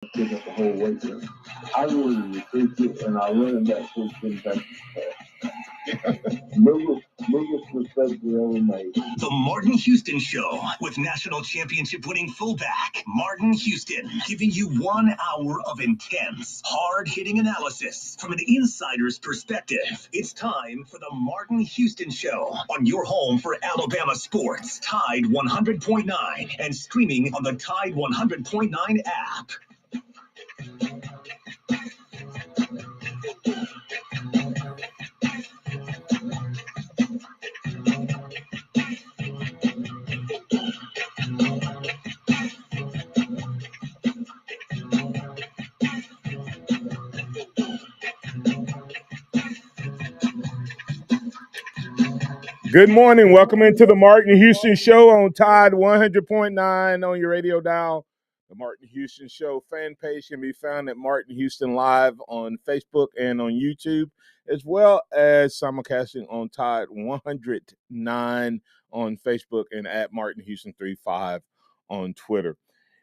Pick up the whole weight room. I really recruited and I running back coach didn't think biggest mistake we ever made. The Martin Houston Show with national championship winning fullback Martin Houston, giving you 1 hour of intense, hard-hitting analysis from an insider's perspective. It's time for the Martin Houston Show on your home for Alabama sports, Tide 100.9, and streaming on the Tide 100.9 app. Good morning. Welcome into the Martin Houston Show on Tide 100.9 on your radio dial. The Martin Houston Show fan page can be found at Martin Houston Live on Facebook and on YouTube, as well as simulcasting on Tide 109 on Facebook and at Martin Houston 35 on Twitter.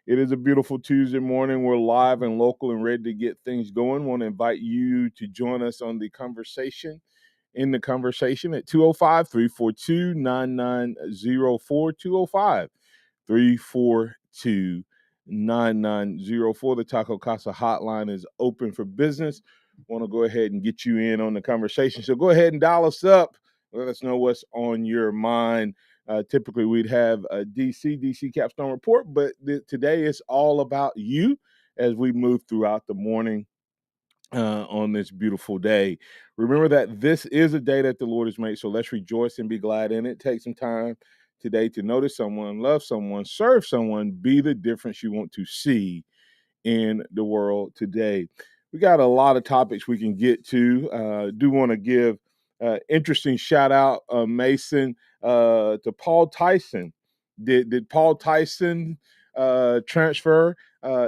It is a beautiful Tuesday morning. We're live and local and ready to get things going. Want to invite you to join us on the conversation. In the conversation at 205-342-9904, 205-342-9904. The Taco Casa hotline is open for business. Want to go ahead and get you in on the conversation. So go ahead and dial us up. Let us know what's on your mind. Typically, we'd have a DC Capstone Report, but today it's all about you as we move throughout the morning. On this beautiful day. Remember that this is a day that the Lord has made, so let's rejoice and be glad in it. Take some time today to notice someone, love someone, serve someone, be the difference you want to see in the world today. We got a lot of topics we can get to. Do want to give interesting shout out, Mason, to Paul Tyson. Did Paul Tyson transfer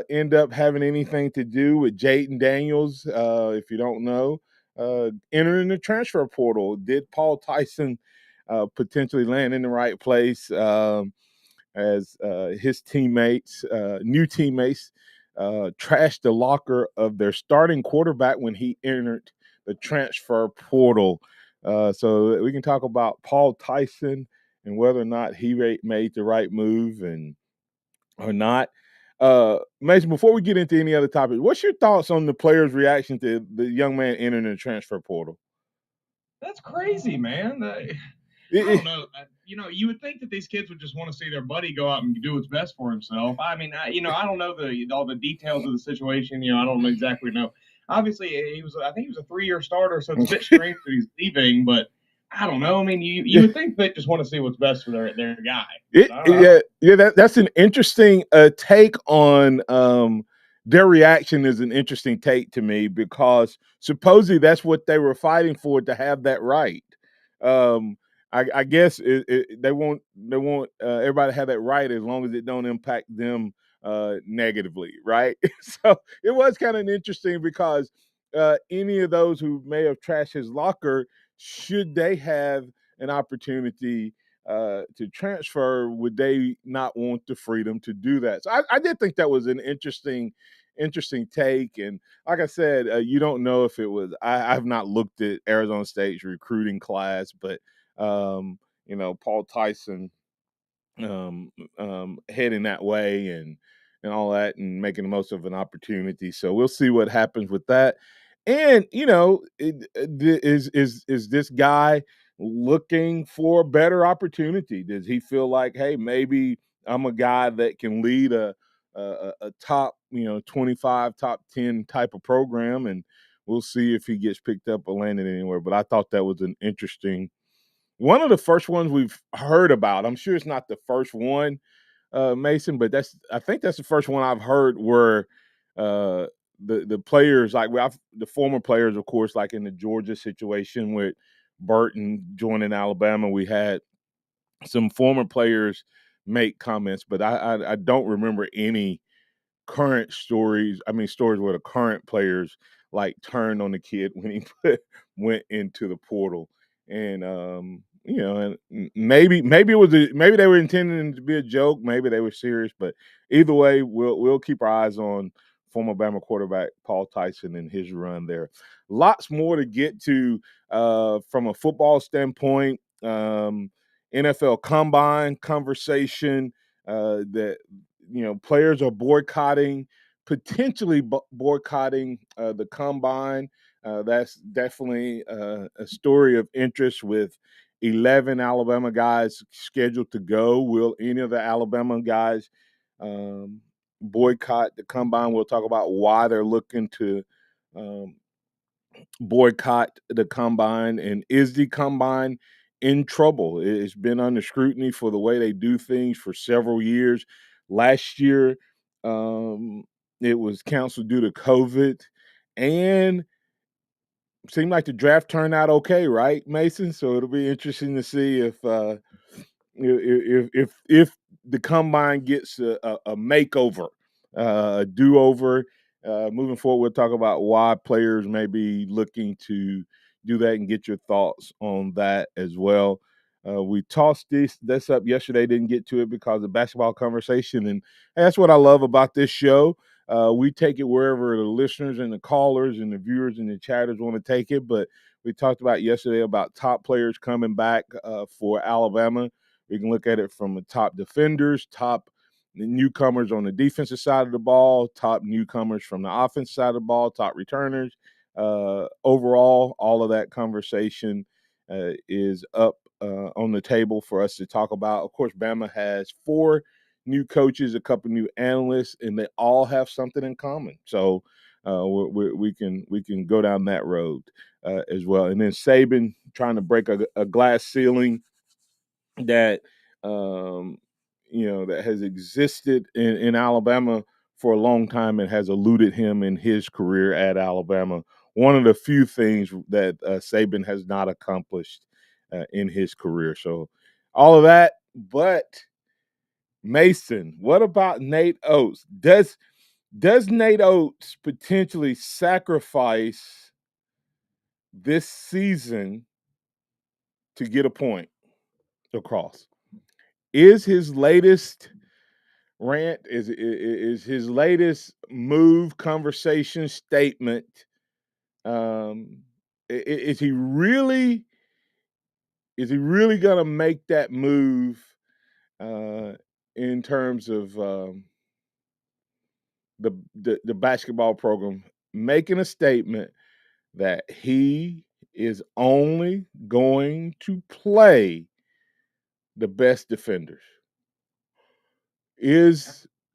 end up having anything to do with Jaden Daniels? If you don't know, entering the transfer portal, did Paul Tyson potentially land in the right place as his teammates, new teammates, trashed the locker of their starting quarterback when he entered the transfer portal? So we can talk about Paul Tyson and whether or not he made the right move and or not. Mason, before we get into any other topics, what's your thoughts on the players' reaction to the young man entering the transfer portal? That's crazy, man. I don't know. You would think that these kids would just want to see their buddy go out and do what's best for himself. I mean, I don't know all the details of the situation. I don't exactly know. Obviously, I think he was a 3-year starter, so it's a bit strange that he's leaving, but I don't know. I mean, you would think they just want to see what's best for their guy. That's an interesting take on their reaction. Is an interesting take to me because supposedly that's what they were fighting for, to have that right. I guess they want everybody to have that right as long as it don't impact them negatively, right? So it was kind of interesting because any of those who may have trashed his locker, should they have an opportunity to transfer, would they not want the freedom to do that? So I did think that was an interesting take. And like I said, you don't know if it was. I've not looked at Arizona State's recruiting class, but Paul Tyson heading that way and all that and making the most of an opportunity. So we'll see what happens with that. And is this guy looking for a better opportunity? Does he feel like, hey, maybe I'm a guy that can lead a top 25, top 10 type of program, and we'll see if he gets picked up or landed anywhere. But I thought that was an interesting, one of the first ones we've heard about. I'm sure it's not the first one, Mason, but I think that's the first one I've heard where the players, like the former players, of course, like in the Georgia situation with Burton joining Alabama, we had some former players make comments, but I don't remember any current stories. I mean, stories where the current players like turned on the kid when he went into the portal, and and maybe maybe they were intending to be a joke, maybe they were serious, but either way, we'll keep our eyes on former Bama quarterback Paul Tyson and his run there. Lots more to get to from a football standpoint. NFL Combine conversation that players are boycotting, potentially boycotting the Combine. That's definitely a story of interest with 11 Alabama guys scheduled to go. Will any of the Alabama guys boycott the Combine? We'll talk about why they're looking to boycott the Combine, and is the Combine in trouble? It's been under scrutiny for the way they do things for several years. Last year, it was canceled due to COVID, and seemed like the draft turned out okay, right, Mason? So it'll be interesting to see if the Combine gets a makeover, a do-over. Moving forward, we'll talk about why players may be looking to do that and get your thoughts on that as well. We tossed this up yesterday, didn't get to it because of basketball conversation, and that's what I love about this show. We take it wherever the listeners and the callers and the viewers and the chatters want to take it, but we talked about yesterday about top players coming back for Alabama. We can look at it from the top defenders, top newcomers on the defensive side of the ball, top newcomers from the offensive side of the ball, top returners. Overall, all of that conversation is up on the table for us to talk about. Of course, Bama has 4 new coaches, a couple new analysts, and they all have something in common. So we can go down that road as well. And then Saban trying to break a glass ceiling that that has existed in Alabama for a long time and has eluded him in his career at Alabama. One of the few things that Saban has not accomplished in his career. So all of that, but Mason, what about Nate Oates? Does Nate Oates potentially sacrifice this season to get a point across? Is his latest rant, is his latest move, conversation, statement, is he really gonna make that move in terms of the basketball program, making a statement that he is only going to play the best defenders?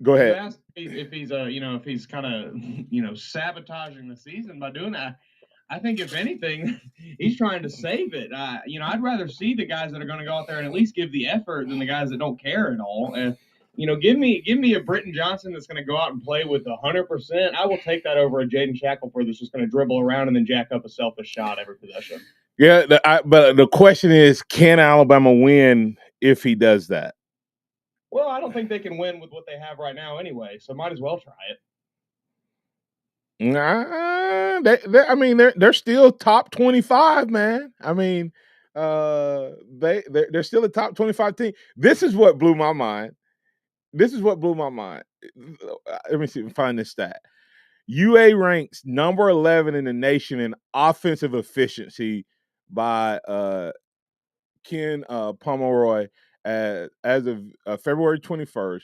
Go ahead. You asked if he's if he's kind of sabotaging the season by doing that. I think if anything, he's trying to save it. I'd rather see the guys that are going to go out there and at least give the effort than the guys that don't care at all. And give me a Britton Johnson that's going to go out and play with 100%. I will take that over a Jaden Shackelford that's just going to dribble around and then jack up a selfish shot every possession. Yeah, but the question is, can Alabama win if he does that? Well, I don't think they can win with what they have right now anyway, so might as well try it. Nah, they're still top 25, man. I mean, they're still a top 25 team. This is what blew my mind. Let me see if I can find this stat. UA ranks number 11 in the nation in offensive efficiency by Ken Pomeroy as of February 21st.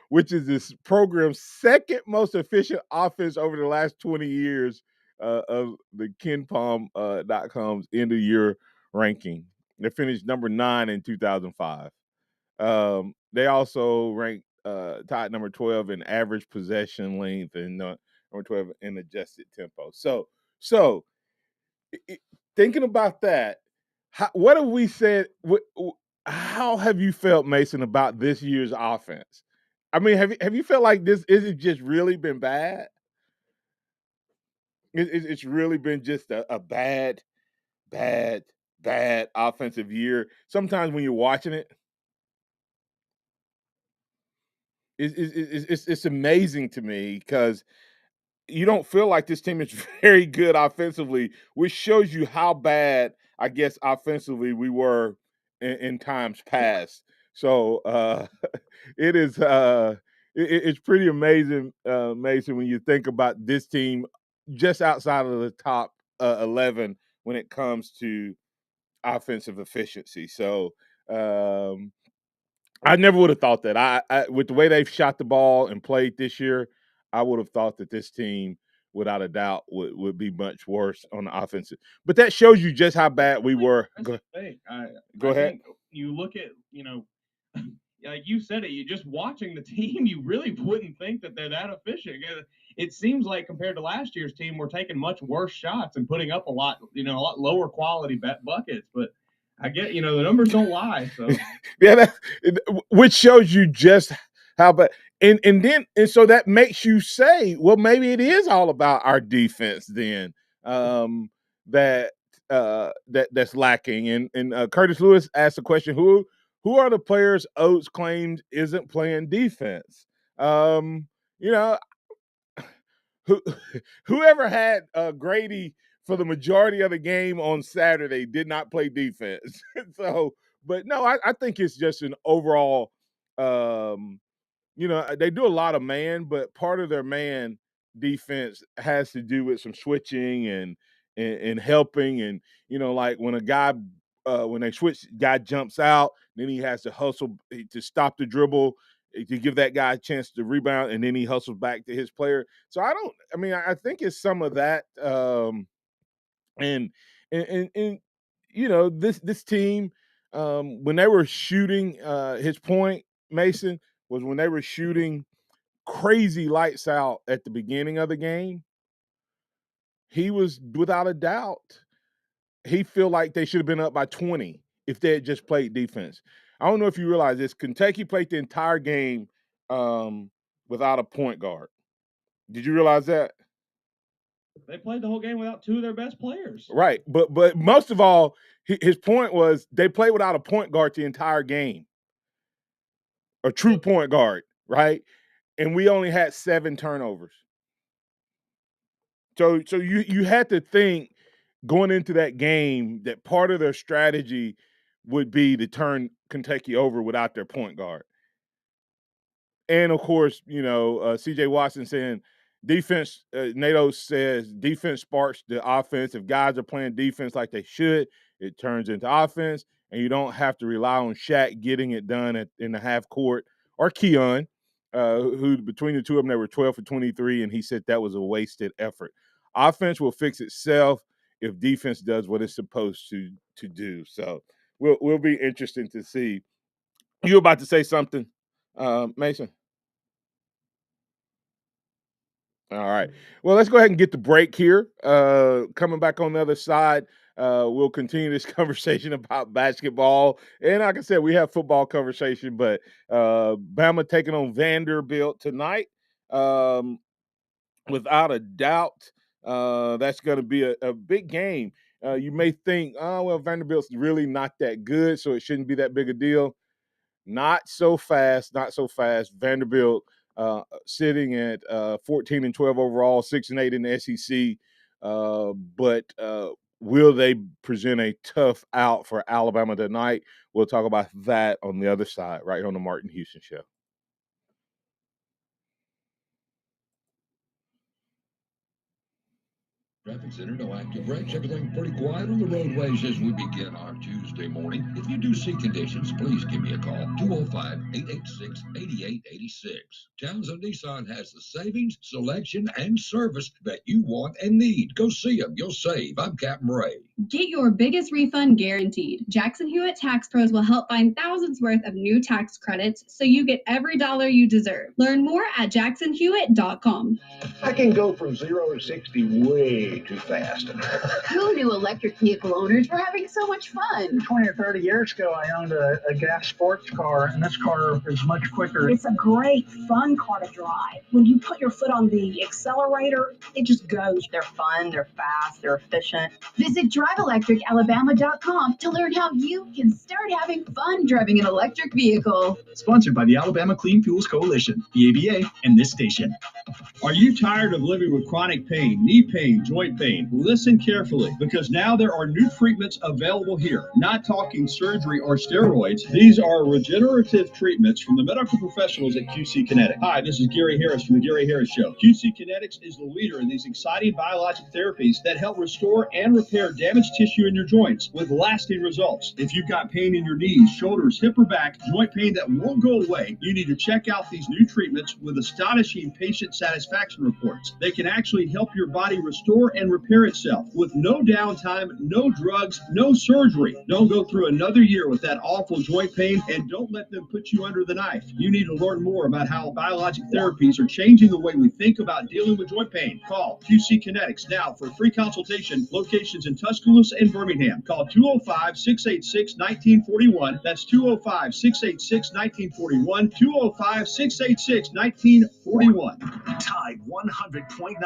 Which is this program's second most efficient offense over the last 20 years of the KenPom.com's end of year ranking. They finished number 9 in 2005. They also ranked tied number 12 in average possession length and number 12 in adjusted tempo. So thinking about that, what have we said? How have you felt, Mason, about this year's offense? I mean, have you felt like this? Is it just really been bad? It's really been just a bad offensive year. Sometimes when you're watching it, it's amazing to me because you don't feel like this team is very good offensively, which shows you how bad, I guess, offensively we were in times past. So it is it's pretty amazing, Mason, when you think about this team just outside of the top 11 when it comes to offensive efficiency. So I never would have thought that. I with the way they've shot the ball and played this year, I would have thought that this team, without a doubt, would be much worse on the offensive. But that shows you just how bad we were. That's the thing. Go I ahead. think you look at, like you said it, you just watching the team, you really wouldn't think that they're that efficient. It seems like compared to last year's team, we're taking much worse shots and putting up a lot lower quality buckets. But I get, the numbers don't lie. So Yeah, which shows you just how bad. And so that makes you say, well, maybe it is all about our defense then. That's lacking. And Curtis Lewis asked the question: Who are the players Oates claims isn't playing defense? You know, whoever had Grady for the majority of the game on Saturday did not play defense. So, but no, I think it's just an overall. They do a lot of man, but part of their man defense has to do with some switching and helping, and like when a guy when they switch, guy jumps out, then he has to hustle to stop the dribble to give that guy a chance to rebound, and then he hustles back to his player. So I think it's some of that, and this team, when they were shooting, his point, Mason, was when they were shooting crazy lights out at the beginning of the game, he was without a doubt, he feel like they should have been up by 20 if they had just played defense. I don't know if you realize this. Kentucky played the entire game without a point guard. Did you realize that? they played the whole game without two of their best players. Right. But most of all, his point was they played without a point guard the entire game. A true point guard, right? And we only had 7 turnovers. So you had to think going into that game that part of their strategy would be to turn Kentucky over without their point guard. And of course, CJ Watson saying defense, NATO says defense sparks the offense. If guys are playing defense like they should, it turns into offense, and you don't have to rely on Shaq getting it done in the half court, or Keon, who between the two of them, they were 12 for 23, and he said that was a wasted effort. Offense will fix itself if defense does what it's supposed to do. So we'll be interesting to see. You about to say something, Mason? All right. Well, let's go ahead and get the break here. Coming back on the other side, we'll continue this conversation about basketball. And like I said, we have football conversation, but Bama taking on Vanderbilt tonight. Without a doubt, that's going to be a big game. You may think, oh, well, Vanderbilt's really not that good, so it shouldn't be that big a deal. Not so fast. Vanderbilt sitting at 14 and 12 overall, 6 and 8 in the SEC. But will they present a tough out for Alabama tonight? We'll talk about that on the other side, right on the Martin Houston Show. Traffic Center, no active wrecks. Everything pretty quiet on the roadways as we begin our Tuesday morning. If you do see conditions, please give me a call. 205-886-8886. Townsend Nissan has the savings, selection, and service that you want and need. Go see them. You'll save. I'm Captain Ray. Get your biggest refund guaranteed. Jackson Hewitt Tax Pros will help find thousands worth of new tax credits so you get every dollar you deserve. Learn more at jacksonhewitt.com. I can go from 0 to 60 way too fast. Who knew electric vehicle owners were having so much fun? 20 or 30 years ago, I owned a gas sports car, and this car is much quicker. It's a great, fun car to drive. When you put your foot on the accelerator, it just goes. They're fun, they're fast, they're efficient. Visit DriveElectricAlabama.com to learn how you can start having fun driving an electric vehicle. Sponsored by the Alabama Clean Fuels Coalition, the ABA, and this station. Are you tired of living with chronic pain, knee pain, joint pain? Listen carefully, because now there are new treatments available here. Not talking surgery or steroids. These are regenerative treatments from the medical professionals at QC Kinetics. Hi, this is Gary Harris from the Gary Harris Show. QC Kinetics is the leader in these exciting biologic therapies that help restore and repair damaged tissue in your joints with lasting results. If you've got pain in your knees, shoulders, hip or back, joint pain that won't go away, you need to check out these new treatments with astonishing patient satisfaction reports. They can actually help your body restore and repair itself with no downtime, no drugs, no surgery. Don't go through another year with that awful joint pain, and don't let them put you under the knife. You need to learn more about how biologic therapies are changing the way we think about dealing with joint pain. Call QC Kinetics now for a free consultation. Locations in Tuscaloosa and Birmingham. Call 205-686-1941. That's 205-686-1941. 205-686-1941. Tide 100.9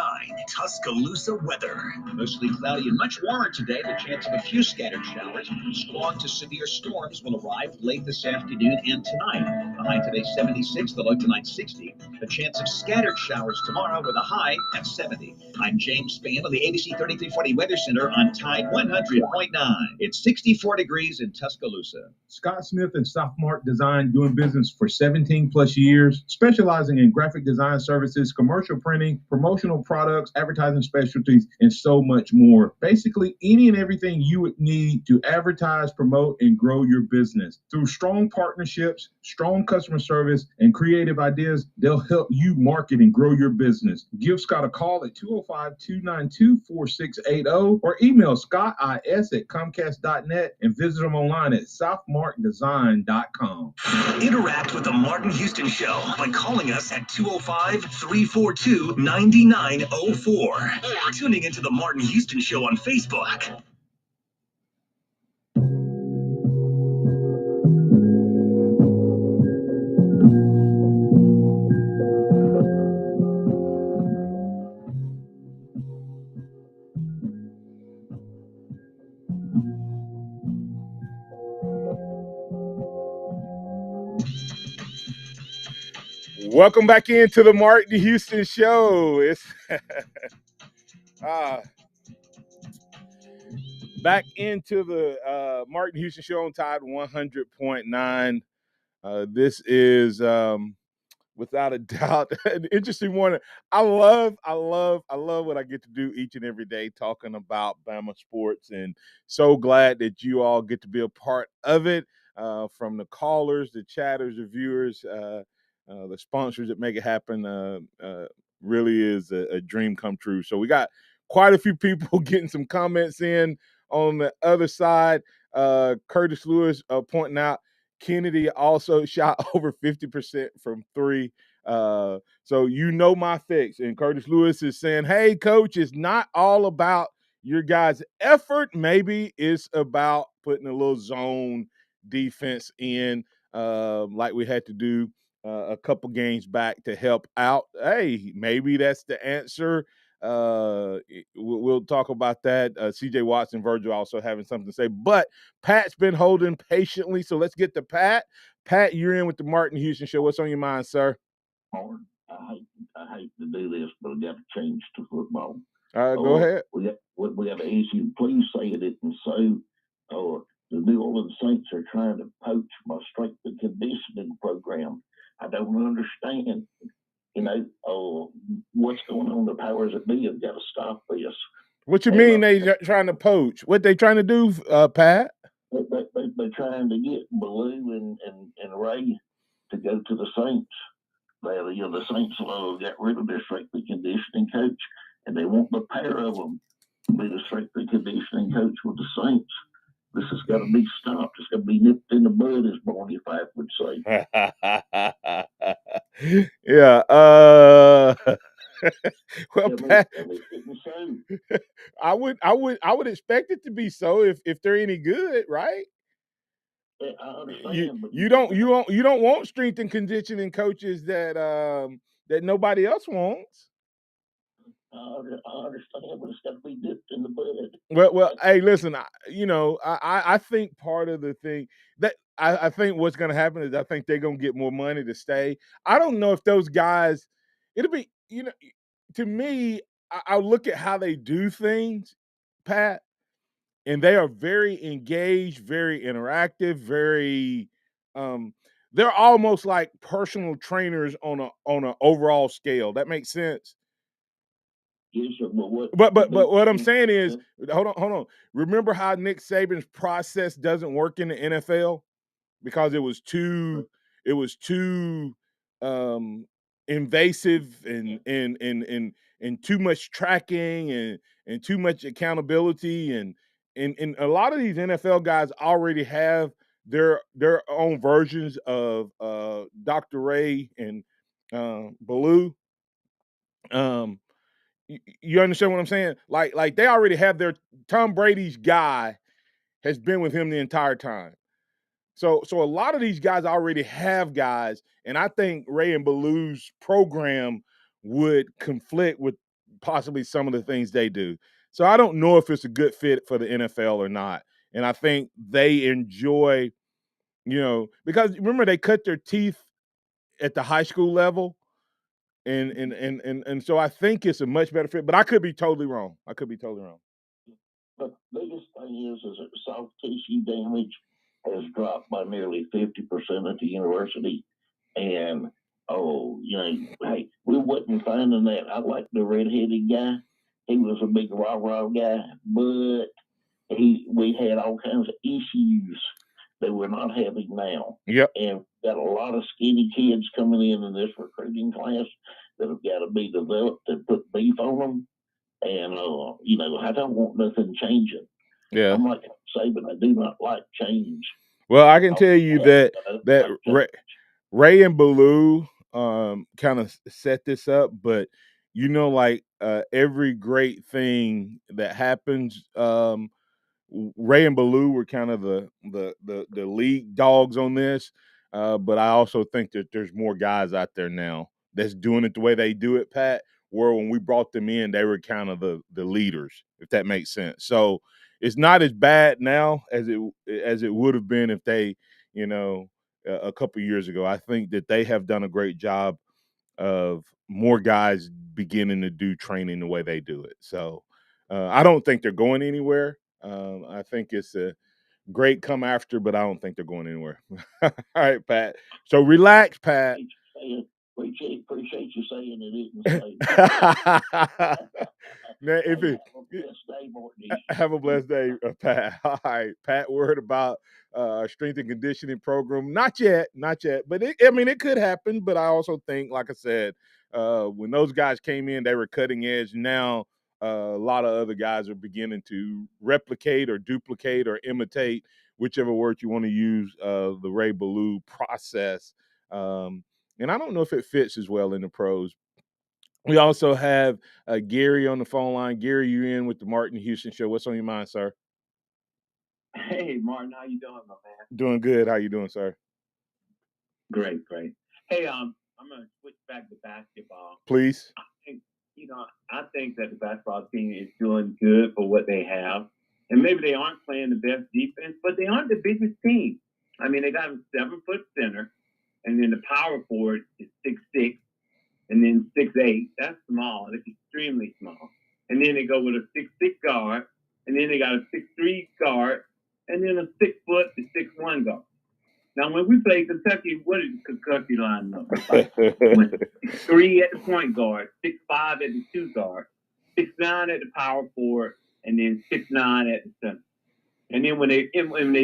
Tuscaloosa weather. Mostly cloudy and much warmer today. The chance of a few scattered showers. Strong to severe storms will arrive late this afternoon and tonight. The high today 76, the low tonight 60. The chance of scattered showers tomorrow with a high at 70. I'm James Spann of the ABC 3340 Weather Center on Tide 100.9. It's 64 degrees in Tuscaloosa. Scott Smith and Sophomart Design, doing business for 17 plus years, specializing in graphic design services, commercial printing, promotional products, advertising specialties, and so much more. Basically, any and everything you would need to advertise, promote, and grow your business. Through strong partnerships, strong customer service, and creative ideas, they'll help you market and grow your business. Give Scott a call at 205-292-4680 or email scottis@comcast.net and visit them online at southmarkdesign.com. Interact with the Martin Houston Show by calling us at 205-342-9904 or tuning into the Martin Houston Show on Facebook. Welcome back into the Martin Houston Show. It's back into the Martin Houston Show on Tide 100.9. This is without a doubt an interesting morning. I love what I get to do each and every day, talking about Bama sports, and so glad that you all get to be a part of it. From the callers, the chatters, the viewers, the sponsors that make it happen, really is a dream come true. So we got quite a few people getting some comments in on the other side. Curtis Lewis pointing out Kennedy also shot over 50% from three. So you know my fix. And Curtis Lewis is saying, hey, coach, it's not all about your guys' effort. Maybe it's about putting a little zone defense in, like we had to do a couple games back to help out. Hey, maybe that's the answer. We'll talk about that. CJ Watson, Virgil also having something to say, but Pat's been holding patiently, so let's get to Pat. Pat, you're in with the Martin Houston Show. What's on your mind, sir? I hate to do this, but we got to change to football. Go ahead. We have to ask you, please say it isn't so. The New Orleans Saints are trying to poach my strength and conditioning program. I don't understand. What's going on? The powers that be have got to stop this. What you mean they trying to poach? What they trying to do, Pat? They're trying to get Ballou and Ray to go to the Saints. The Saints got rid of their strength and conditioning coach, and they want the pair of them to be the strength and conditioning coach with the Saints. This has got to be stopped. It's got to be nipped in the bud, as Barney Fife would say. Yeah. Well, Pat, I would expect it to be so if they're any good, right? I understand, you don't want strength and conditioning coaches that nobody else wants. I understand, but it's got to be dipped in the bud. Well, hey, listen, I think part of the thing that I think what's going to happen is I think they're going to get more money to stay. I don't know if those guys, it'll be, to me, I look at how they do things, Pat, and they are very engaged, very interactive, very, they're almost like personal trainers on an overall scale. That makes sense. Yes, sir, But what I'm saying is, hold on. Remember how Nick Saban's process doesn't work in the NFL because it was too invasive and too much tracking and too much accountability and a lot of these NFL guys already have their own versions of Dr. Ray and Baloo. You understand what I'm saying? Like they already have their Tom Brady's guy has been with him the entire time. So a lot of these guys already have guys, and I think Ray and Baloo's program would conflict with possibly some of the things they do. So I don't know if it's a good fit for the NFL or not. And I think they enjoy, because remember they cut their teeth at the high school level. And so I think it's a much better fit, but I could be totally wrong. But the biggest thing is that soft tissue damage has dropped by nearly 50% at the university. And, hey, we wasn't finding that. I like the red-headed guy. He was a big rah-rah guy, but we had all kinds of issues that we're not having now. Yep. And got a lot of skinny kids coming in this recruiting class that have got to be developed and put beef on them. And, I don't want nothing changing. Yeah. I'm like Saban, I do not like change. Well, I can tell you that Ray and Baloo kind of set this up, but every great thing that happens, Ray and Baloo were kind of the lead dogs on this, but I also think that there's more guys out there now that's doing it the way they do it, Pat. Where when we brought them in, they were kind of the leaders, if that makes sense. So it's not as bad now as it would have been if they, a couple years ago. I think that they have done a great job of more guys beginning to do training the way they do it. So I don't think they're going anywhere. I think it's a great come after, but I don't think they're going anywhere. All right, Pat. So relax, Pat. Appreciate you saying it isn't safe. Now, have a blessed day, Pat. All right, Pat. Word about strength and conditioning program. Not yet. But it could happen. But I also think, like I said, when those guys came in, they were cutting edge. Now a lot of other guys are beginning to replicate or duplicate or imitate, whichever word you want to use, the Ray Baloo process. And I don't know if it fits as well in the pros. We also have Gary on the phone line. Gary, you in with the Martin Houston Show. What's on your mind, sir? Hey, Martin, how you doing, my man? Doing good. How you doing, sir? Great. Hey, I'm gonna switch back to basketball. Please. I think that the basketball team is doing good for what they have, and maybe they aren't playing the best defense, but they aren't the biggest team. I mean, they got a 7-foot center, and then the power forward is 6'6", and then 6'8". That's small. That's extremely small. And then they go with a 6'6" guard, and then they got a 6'3" guard, and then a 6 foot to 6'1" guard. Now, when we play Kentucky, what is the Kentucky line up? Like 6'3" at the point guard, 6'5" at the 2 guard, 6'9" at the power forward, and then 6'9" at the center. And then when they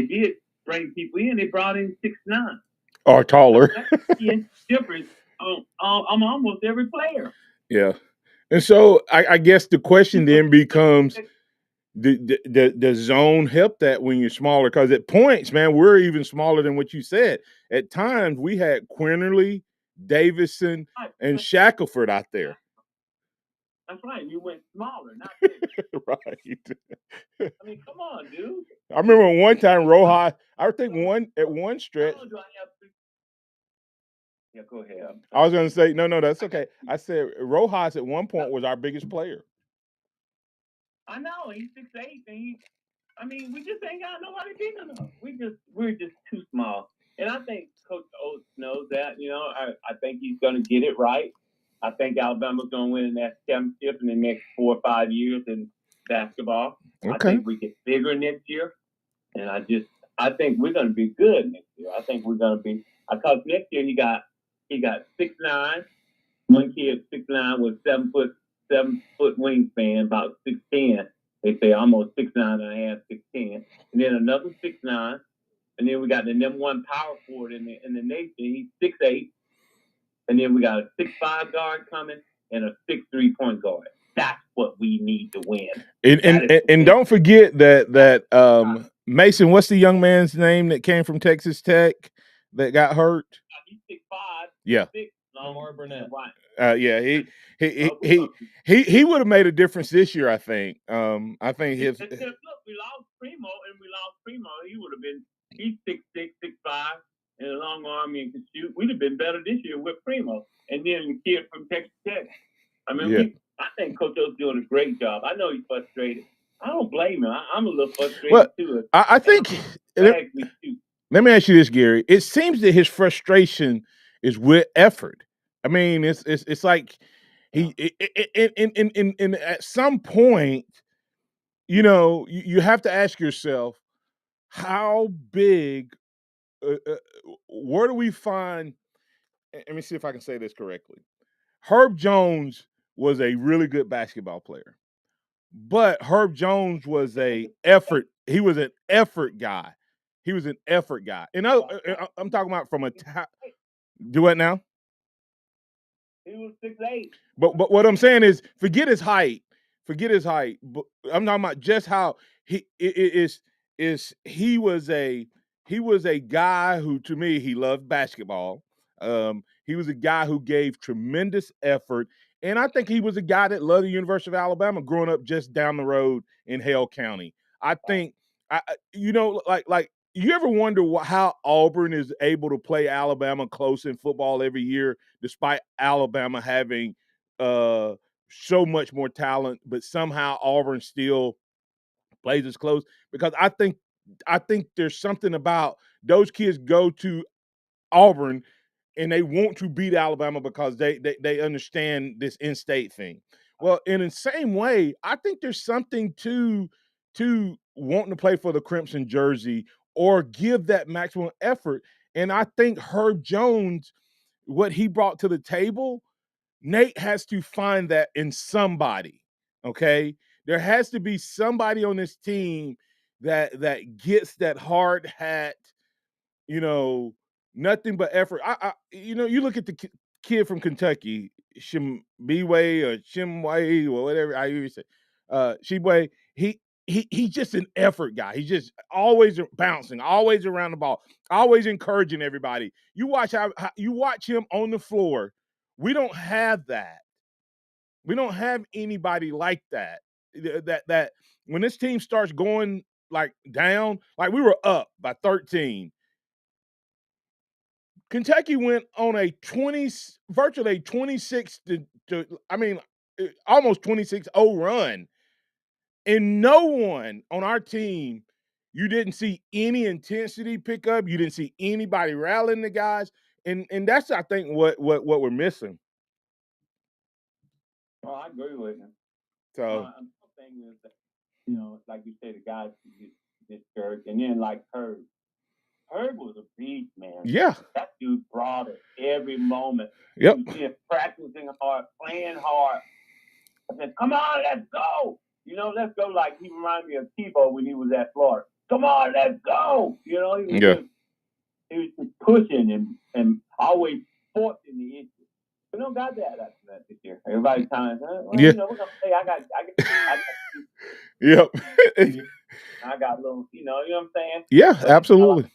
did bring people in, they brought in 6'9" or taller. That's difference on almost every player. Yeah, and so I guess the question then becomes. The zone help that when you're smaller, because at points, man, we're even smaller than what you said. At times, we had Quinterly, Davison, and Shackelford out there. That's right. You went smaller, not bigger. Right. I mean, come on, dude. I remember one time Rojas. I think one stretch. Yeah, go ahead. I was going to say, no, that's okay. I said Rojas at one point was our biggest player. I know he's 6'8", and we just ain't got nobody big enough. We're just too small, and I think Coach Oates knows that. I think he's going to get it right. I think Alabama's going to win that championship in the next 4 or 5 years in basketball. Okay. I think we get bigger next year, and I think we're going to be good next year. I think we're going to be because next year he got 6'9". One kid 6'9" with 7 foot wingspan, about 6'10". They say almost 6'9" and a half, 6'10". And then another 6'9", and then we got the number one power forward in the nation. He's 6'8", and then we got a 6'5" guard coming and a 6'3" point guard. That's what we need to win. And don't forget that Mason, what's the young man's name that came from Texas Tech that got hurt? He's 6'5". Yeah. Lamar Burnett. Yeah, he would have made a difference this year. I think. I think his. Look, we lost Primo. He would have been. He's 6'6", 6'5", and a long arm and can shoot. We'd have been better this year with Primo, and then the kid from Texas Tech. I think Coach O's doing a great job. I know he's frustrated. I don't blame him. I'm a little frustrated too. I think. Let me ask you this, Gary. It seems that his frustration is with effort. It's like he in at some point, you have to ask yourself, how big, where do we find, let me see if I can say this correctly. Herb Jones was a really good basketball player, but Herb Jones was he was an effort guy. And I'm talking about from do what now? He was 6'8". But what I'm saying is, forget his height. But I'm talking about just how he was a guy who, to me, he loved basketball. He was a guy who gave tremendous effort, and I think he was a guy that loved the University of Alabama, growing up just down the road in Hale County. I think, like you ever wonder how Auburn is able to play Alabama close in football every year, despite Alabama having so much more talent, but somehow Auburn still plays as close? Because I think there's something about those kids go to Auburn and they want to beat Alabama because they understand this in-state thing. Well, in the same way, I think there's something to wanting to play for the Crimson jersey or give that maximum effort. And I think Herb Jones, what he brought to the table, Nate has to find that in somebody, okay? There has to be somebody on this team that gets that hard hat, nothing but effort. You look at the kid from Kentucky, Shimbiwe or Shimway or whatever I usually say, Shibwe. He's just an effort guy. He's just always bouncing, always around the ball, always encouraging everybody. You watch how you watch him on the floor. We don't have that. We don't have anybody like that. That when this team starts going like down, like we were up by 13. Kentucky went on virtually a 26 to almost 26-0 run. And no one on our team, you didn't see any intensity pick up. You didn't see anybody rallying the guys. And that's, I think, what we're missing. Well, I agree with him. So I'm thinking is that, like you say, the guys get discouraged. And then like Herb. Herb was a beast, man. Yeah. That dude brought it every moment. Yep. He was just practicing hard, playing hard. I said, come on, let's go. Let's go. Like, he reminded me of Tebow when he was at Florida. Come on, let's go. He was just pushing and always forcing the issue. We don't got that after that this year. Everybody's telling us, we're going to say, I got Yep. I got a little, you know what I'm saying? Yeah, absolutely.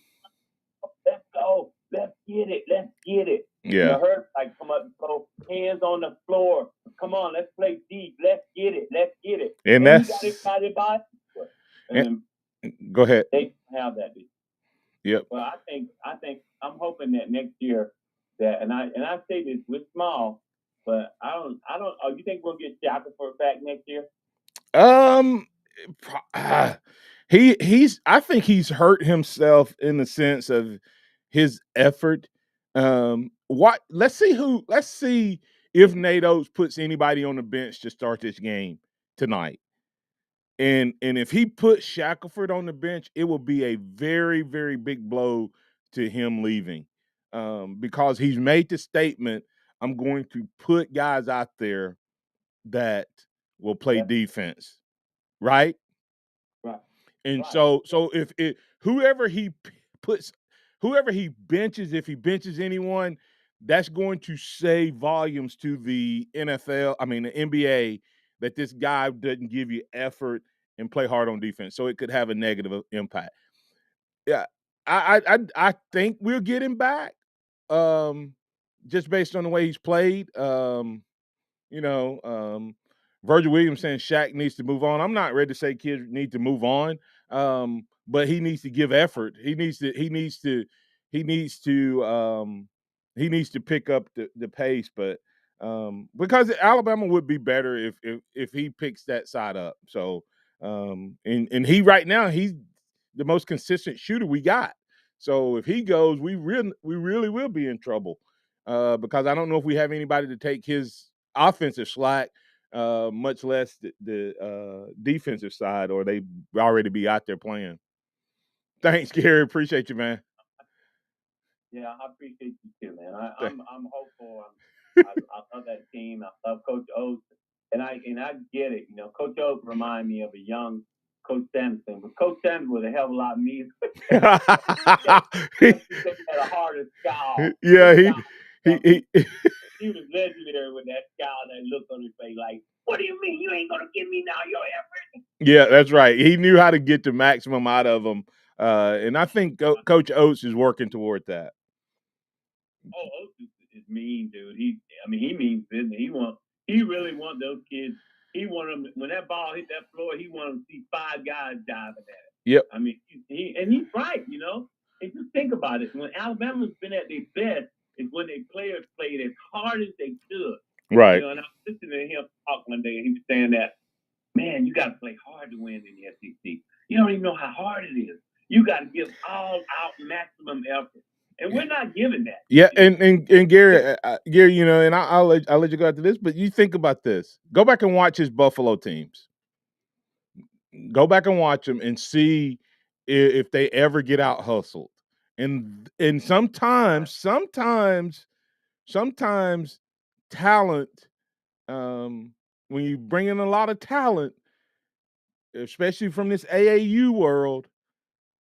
Let's go. Let's get it. Yeah. Herb, like, come up and go, hands on the floor. Come on, let's play deep. Let's get it. And that's. You got it by Go ahead. They have that. Yep. Well, I think I'm hoping that next year that, and I say this, we're small, but I don't. Oh, you think we'll get Shackelford back next year? Um, he's. I think he's hurt himself in the sense of his effort. What? Let's see if Nate Oates puts anybody on the bench to start this game tonight. And if he puts Shackelford on the bench, it will be a very, very big blow to him leaving. Because he's made the statement, I'm going to put guys out there that will play defense. Right? Right. And so if whoever he benches, if he benches anyone, that's going to say volumes to the NFL, I mean the NBA, that this guy doesn't give you effort and play hard on defense. So it could have a negative impact. Yeah. I think we'll get him back. Just based on the way he's played. Virgil Williams saying Shaq needs to move on. I'm not ready to say kids need to move on, but he needs to give effort. He needs to pick up the pace. But because Alabama would be better if he picks that side up. So and he right now he's the most consistent shooter we got. So if he goes, we really will be in trouble. Because I don't know if we have anybody to take his offensive slack, much less the defensive side, or they already be out there playing. Thanks, Gary. Appreciate you, man. Yeah, I appreciate you too, man. I'm hopeful. I love that team. I love Coach Oates, and I get it. Coach Oates remind me of a young Coach Sanderson, but Coach Sanderson was a hell of a lot meaner. He had a harder scowl. Yeah, he was legendary with that scowl, that look on his face, like, "What do you mean you ain't gonna give me now your effort?" Yeah, that's right. He knew how to get the maximum out of them, and I think Coach Oates is working toward that. Oh, Oates is mean, dude. He means business. He really want those kids. He want them when that ball hit that floor. He want them to see 5 guys diving at it. Yep. I mean, he's right. And just think about it. When Alabama's been at their best, is when their players played as hard as they could. Right. And I was listening to him talk one day, and he was saying that, man, you got to play hard to win in the SEC. You don't even know how hard it is. You got to give all out maximum effort. And we're not giving that. Yeah, and Gary, and I'll let you go after this, but you think about this. Go back and watch his Buffalo teams. Go back and watch them and see if they ever get out hustled. And sometimes talent, when you bring in a lot of talent, especially from this AAU world,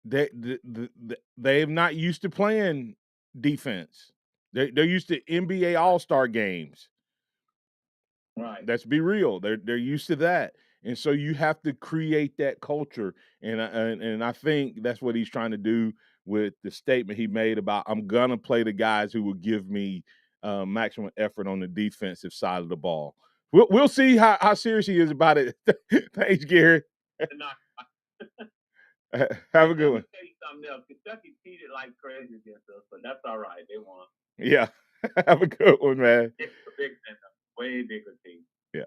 they're not used to playing defense. They're used to NBA All-Star games. Right. Let's be real. They're used to that, and so you have to create that culture. And I think that's what he's trying to do with the statement he made about I'm gonna play the guys who will give me maximum effort on the defensive side of the ball. We'll see how serious he is about it. Thanks, Gary. Have a good one. Tell you something else. Kentucky cheated like crazy against us, but that's all right. They won. Yeah. Have a good one, man. It's a big team, way bigger team. Yeah.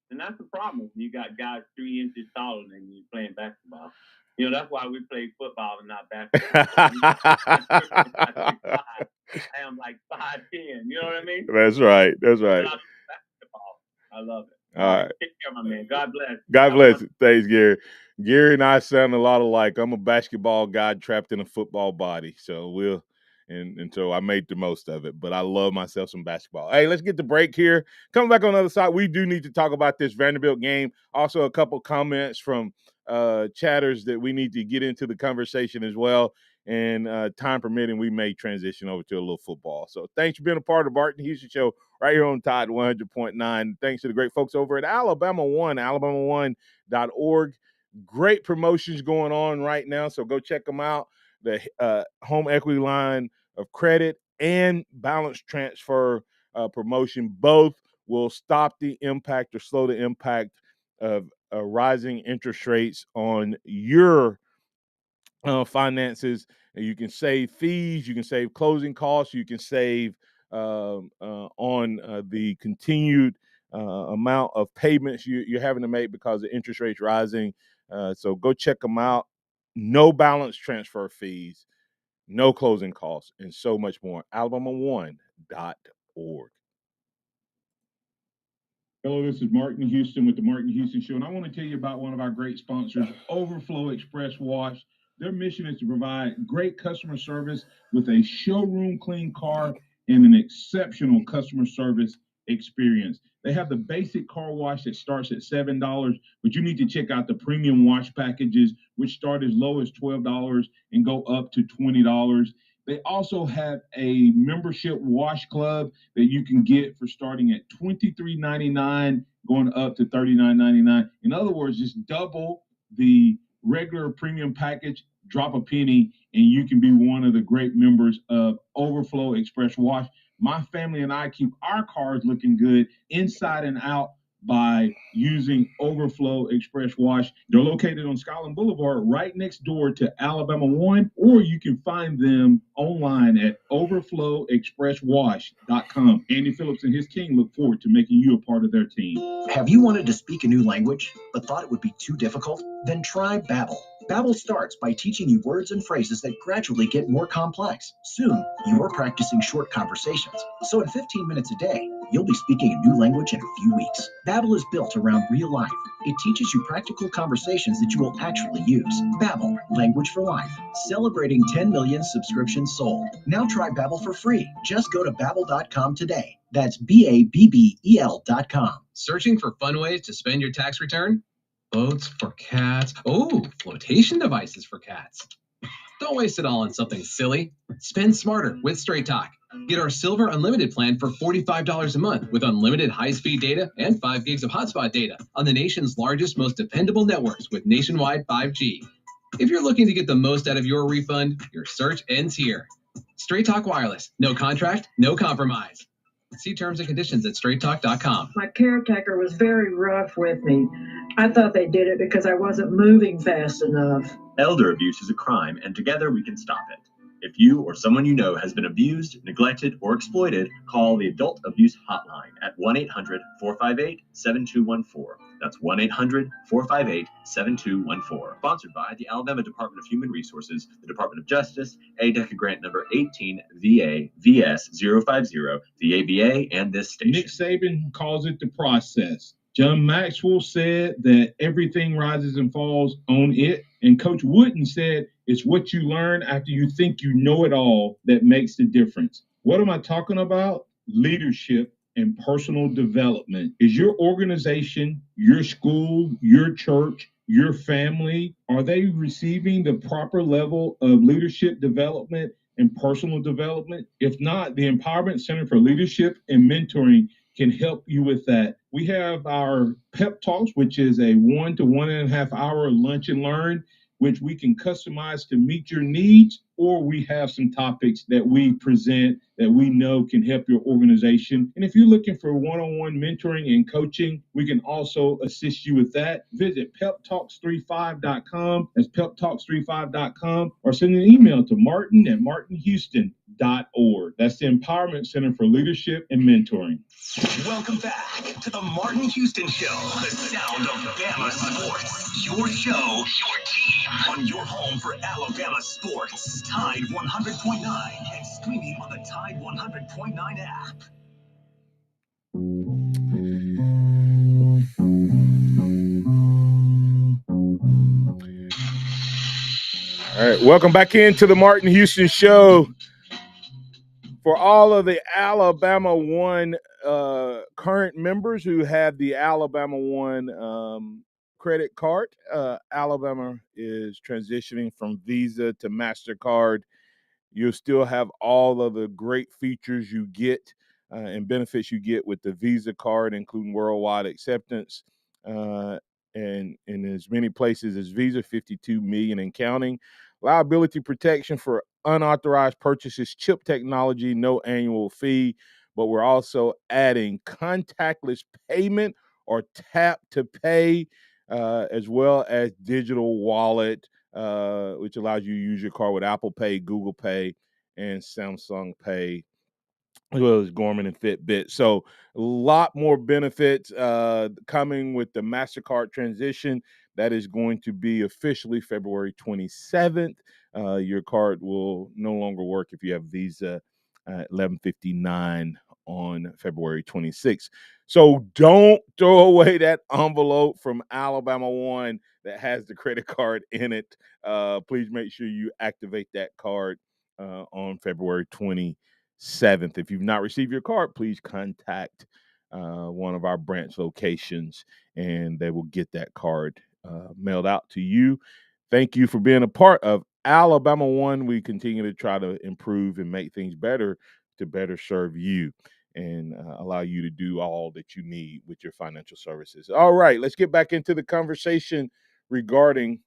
And that's the problem. You got guys 3 inches taller than you playing basketball. That's why we play football and not basketball. I am like 5'10". You know what I mean? That's right. That's right. I love it. All right. Take care, my man. God bless. God bless you. Thanks, Gary. Gary and I sound a lot alike. I'm a basketball guy trapped in a football body. So so I made the most of it. But I love myself some basketball. Hey, let's get the break here. Coming back on the other side, we do need to talk about this Vanderbilt game. Also, a couple comments from chatters that we need to get into the conversation as well. And time permitting, we may transition over to a little football. So thanks for being a part of the Barton Houston Show right here on Tide 100.9. Thanks to the great folks over at Alabama One, alabama1.org. Great promotions going on right now, so go check them out. The home equity line of credit and balance transfer promotion, both will stop the impact or slow the impact of rising interest rates on your finances. And you can save fees, you can save closing costs, you can save on the continued amount of payments you're having to make because of interest rates rising. So go check them out. No balance transfer fees, no closing costs, and so much more. Alabama1.org. Hello, this is Martin Houston with the Martin Houston Show, and I want to tell you about one of our great sponsors, Overflow Express Wash. Their mission is to provide great customer service with a showroom clean car and an exceptional customer service experience. They have the basic car wash that starts at $7, but you need to check out the premium wash packages, which start as low as $12 and go up to $20. They also have a membership wash club that you can get for starting at $23.99, going up to $39.99. In other words, just double the regular premium package, drop a penny, and you can be one of the great members of Overflow Express Wash. My family and I keep our cars looking good inside and out by using Overflow Express Wash. They're located on Skyland Boulevard right next door to Alabama 1, or you can find them online at overflowexpresswash.com. Andy Phillips and his team look forward to making you a part of their team. Have you wanted to speak a new language but thought it would be too difficult? Then try Babbel. Babbel starts by teaching you words and phrases that gradually get more complex. Soon, you're practicing short conversations. So in 15 minutes a day, you'll be speaking a new language in a few weeks. Babbel is built around real life. It teaches you practical conversations that you will actually use. Babbel, language for life. Celebrating 10 million subscriptions sold. Now try Babbel for free. Just go to Babbel.com today. That's BABBEL.com. Searching for fun ways to spend your tax return? Boats for cats. Oh, flotation devices for cats. Don't waste it all on something silly. Spend smarter with Straight Talk. Get our Silver Unlimited plan for $45 a month with unlimited high-speed data and 5 gigs of hotspot data on the nation's largest, most dependable networks with nationwide 5G. If you're looking to get the most out of your refund, your search ends here. Straight Talk Wireless. No contract, no compromise. See terms and conditions at straighttalk.com. My caretaker was very rough with me. I thought they did it because I wasn't moving fast enough. Elder abuse is a crime, and together we can stop it. If you or someone you know has been abused, neglected, or exploited, call the Adult Abuse Hotline at 1-800-458-7214. That's 1-800-458-7214. Sponsored by the Alabama Department of Human Resources, the Department of Justice, ADECA grant number 18VA-VS050, the ABA, and this station. Nick Saban calls it the process. John Maxwell said that everything rises and falls on it. And Coach Wooden said it's what you learn after you think you know it all that makes the difference. What am I talking about? Leadership and personal development. Is your organization, your school, your church, your family, are they receiving the proper level of leadership development and personal development? If not, the Empowerment Center for Leadership and Mentoring can help you with that. We have our pep talks, which is a 1 to 1.5 hour lunch and learn, which we can customize to meet your needs, or we have some topics that we present that we know can help your organization. And if you're looking for one-on-one mentoring and coaching, we can also assist you with that. Visit peptalks35.com. That's peptalks35.com, or send an email to martin@martinhouston.org. That's the Empowerment Center for Leadership and Mentoring. Welcome back to the Martin Houston Show, the sound of Bama sports. Your show, your team, on your home for Alabama sports. Tide 100.9 and streaming on the Tide 100.9 app. All right, welcome back into the Martin Houston Show. For all of the Alabama One current members who have the Alabama One credit card, Alabama is transitioning from Visa to MasterCard. You'll still have all of the great features you get and benefits you get with the Visa card, including worldwide acceptance and in as many places as Visa, 52 million and counting. Liability protection for unauthorized purchases, chip technology, no annual fee. But we're also adding contactless payment or tap to pay, as well as digital wallet, which allows you to use your card with Apple Pay, Google Pay, and Samsung Pay. as well as Gorman and Fitbit. So a lot more benefits coming with the MasterCard transition. That is going to be officially February 27th. Your card will no longer work if you have Visa at 11:59 on February 26th. So don't throw away that envelope from Alabama One that has the credit card in it. Please make sure you activate that card on February 27th. If you've not received your card, please contact one of our branch locations and they will get that card mailed out to you. Thank you for being a part of Alabama One. We continue to try to improve and make things better to better serve you and allow you to do all that you need with your financial services. All right, let's get back into the conversation regarding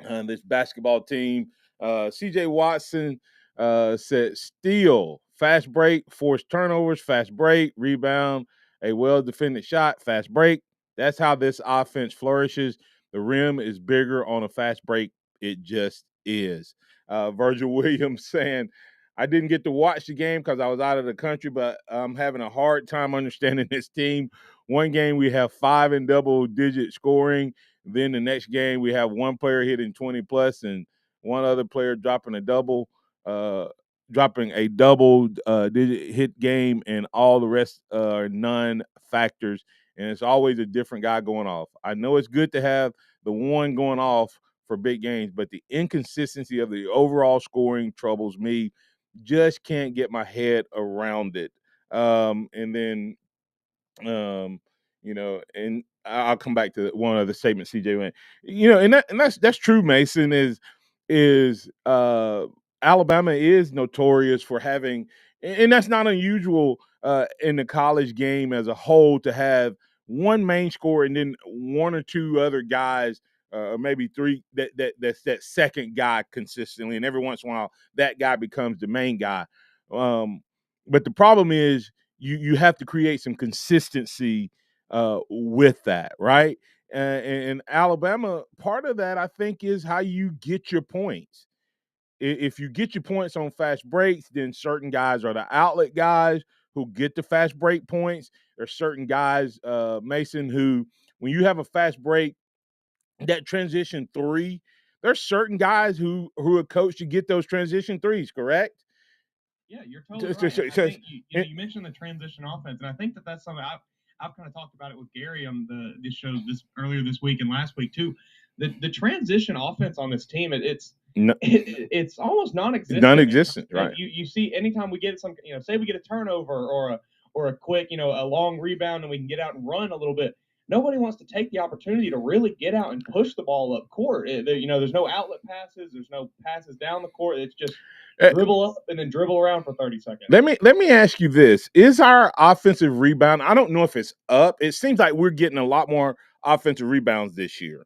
this basketball team. CJ Watson said steal, fast break, force turnovers, fast break, rebound, a well-defended shot, fast break. That's how this offense flourishes. The rim is bigger on a fast break. It just is. Virgil Williams saying, I didn't get to watch the game because I was out of the country, but I'm having a hard time understanding this team. One game we have 5 in double-digit scoring. Then the next game, we have one player hitting 20 plus and one other player dropping a double digit hit game, and all the rest are non-factors. And it's always a different guy going off. I know it's good to have the one going off for big games, but the inconsistency of the overall scoring troubles me. Just can't get my head around it. And then and I'll come back to one of the statements CJ went, and that's true. Mason is Alabama is notorious for having, and that's not unusual in the college game as a whole to have one main scorer and then one or two other guys, or maybe three that's that second guy consistently, and every once in a while that guy becomes the main guy. But the problem is you have to create some consistency with that, right? And Alabama, part of that, I think, is how you get your points. If you get your points on fast breaks, then certain guys are the outlet guys who get the fast break points. There's certain guys, Mason, who, when you have a fast break, that transition three, there's certain guys who are coached to get those transition threes, correct? Yeah, you're totally right. I think you mentioned the transition offense, and I think that's something I've kind of talked about it with Gary on this show earlier this week and last week too. The transition offense on this team, it's almost non-existent. Non-existent, right? You see, anytime we get some, say we get a turnover or a quick, a long rebound, and we can get out and run a little bit. Nobody wants to take the opportunity to really get out and push the ball up court. There's no outlet passes. There's no passes down the court. It's just dribble up and then dribble around for 30 seconds. Let me ask you this. Is our offensive rebound, I don't know if it's up. It seems like we're getting a lot more offensive rebounds this year.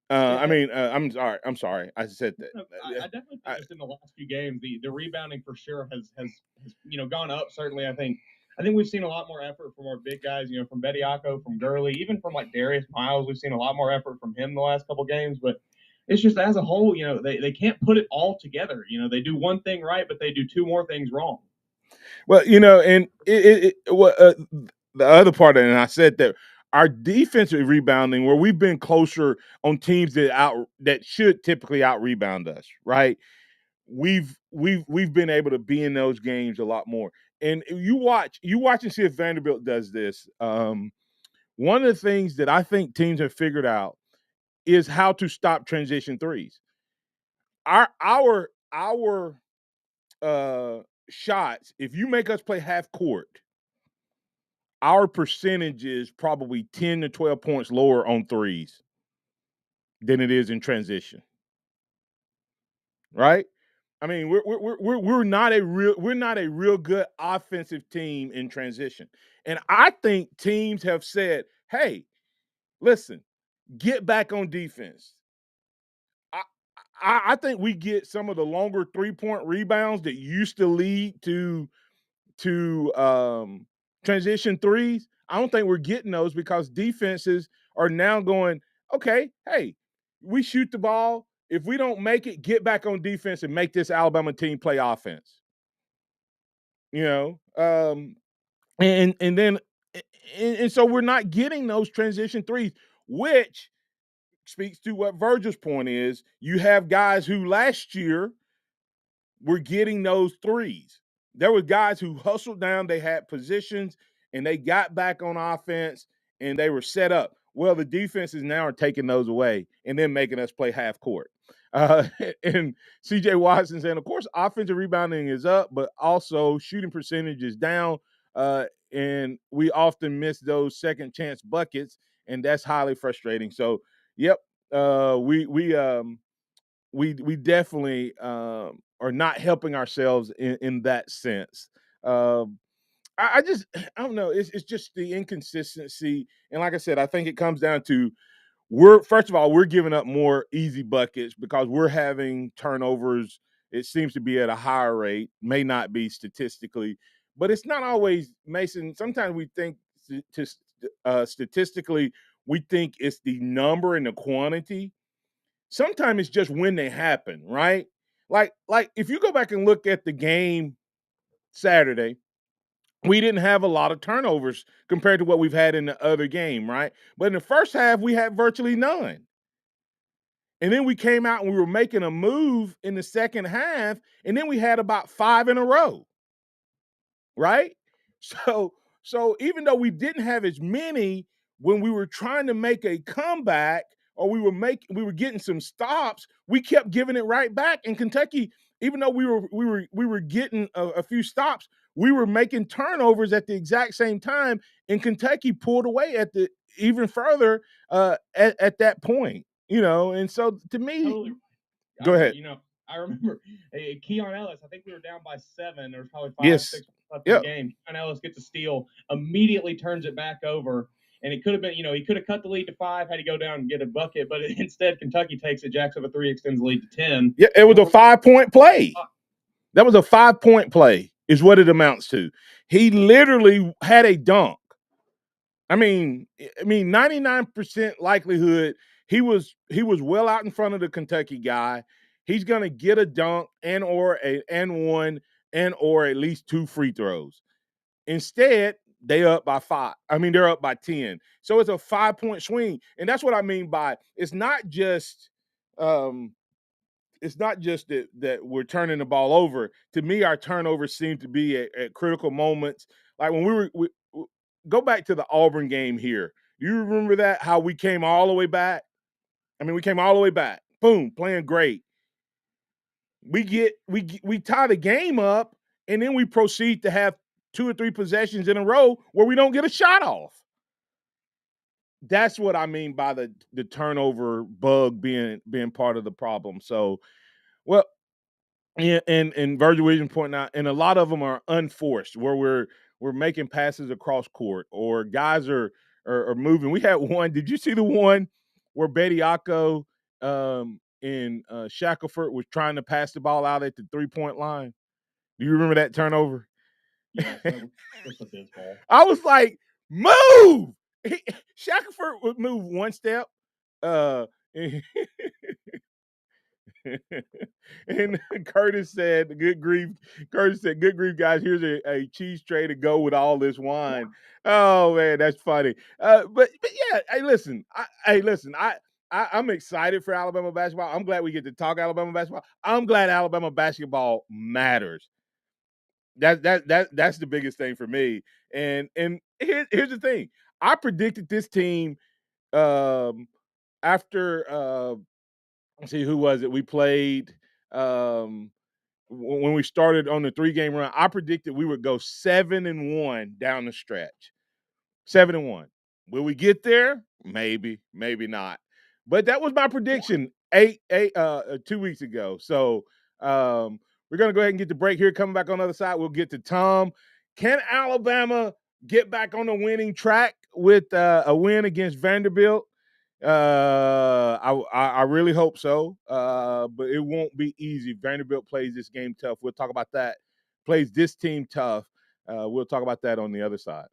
I'm sorry. I said that. I definitely think just in the last few games, the rebounding for sure has gone up. Certainly, I think we've seen a lot more effort from our big guys, from Bediako, from Gurley, even from like Darius Miles. We've seen a lot more effort from him the last couple games, but it's just as a whole, they can't put it all together. They do one thing right, but they do two more things wrong. Well, and the other part of it, and I said that our defensive rebounding, where we've been closer on teams that should typically out rebound us, right? We've been able to be in those games a lot more. And you watch and see if Vanderbilt does this. One of the things that I think teams have figured out is how to stop transition threes. Our shots, if you make us play half court, our percentage is probably 10 to 12 points lower on threes than it is in transition. Right? I mean, we're not a real good offensive team in transition. And I think teams have said, "Hey, listen, get back on defense." I think we get some of the longer 3-point rebounds that used to lead to transition threes. I don't think we're getting those because defenses are now going, okay, hey, we shoot the ball. If we don't make it, get back on defense and make this Alabama team play offense. And then and so we're not getting those transition threes, which speaks to what Virgil's point is. You have guys who last year were getting those threes. There were guys who hustled down, they had positions, and they got back on offense, and they were set up. Well, the defenses now are taking those away and then making us play half court. And C.J. Watson saying, of course, offensive rebounding is up, but also shooting percentage is down, and we often miss those second chance buckets, and that's highly frustrating. So, yep, we definitely are not helping ourselves in that sense. I just I don't know. It's just the inconsistency, and like I said, I think it comes down to first of all we're giving up more easy buckets because we're having turnovers. It seems to be at a higher rate. May not be statistically, but it's not always, Mason. Sometimes we think statistically we think it's the number and the quantity. Sometimes it's just when they happen, right? Like if you go back and look at the game Saturday, we didn't have a lot of turnovers compared to what we've had in the other game, right? But in the first half, we had virtually none. And then we came out and we were making a move in the second half, and then we had about 5 in a row, right? So even though we didn't have as many when we were trying to make a comeback or we were getting some stops, we kept giving it right back. In Kentucky, even though we were getting a few stops, we were making turnovers at the exact same time, and Kentucky pulled away at the even further at that point, and so to me, Totally. Go ahead. I remember Keon Ellis. I think we were down by 7. There was probably 5, Yes. 6 left in the game. Keon Ellis gets a steal, immediately turns it back over, and it could have been, he could have cut the lead to 5, had to go down and get a bucket, but instead Kentucky takes it, jacks up a 3, extends the lead to 10. Yeah, it was a 5-point play. That was a 5-point play, is what it amounts to. He literally had a dunk. I mean, 99% likelihood he was well out in front of the Kentucky guy. He's gonna get a dunk or at least 2 free throws. Instead, they up by 5. They're up by 10. So it's a 5-point swing, and that's what I mean by it's not just that we're turning the ball over. To me, our turnovers seem to be at critical moments. Like when we go back to the Auburn game here. Do you remember that? How we came all the way back? We came all the way back. Boom, playing great. We tie the game up, and then we proceed to have 2 or 3 possessions in a row where we don't get a shot off. That's what I mean by the turnover bug being part of the problem. So, well, yeah, and Virgil Williams pointing out, and a lot of them are unforced, where we're making passes across court, or guys are moving. We had one. Did you see the one where Bediako in Shackelford was trying to pass the ball out at the 3-point line? Do you remember that turnover? Yeah, that's a baseball. I was like, move! Shackelford would move one step. And Curtis said, good grief, guys, here's a cheese tray to go with all this wine. Oh man, that's funny. But yeah, hey, listen, I'm excited for Alabama basketball. I'm glad we get to talk Alabama basketball. I'm glad Alabama basketball matters. That's the biggest thing for me. And here's the thing. I predicted this team after let's see, who was it? We played when we started on the 3-game run. I predicted we would go 7-1 down the stretch. 7-1. Will we get there? Maybe, maybe not. But that was my prediction 2 weeks ago. So we're gonna go ahead and get the break here. Coming back on the other side, we'll get to Tom. Can Alabama get back on the winning track with a win against Vanderbilt? I really hope so, but it won't be easy. Vanderbilt plays this game tough. We'll talk about that. Plays this team tough. We'll talk about that on the other side.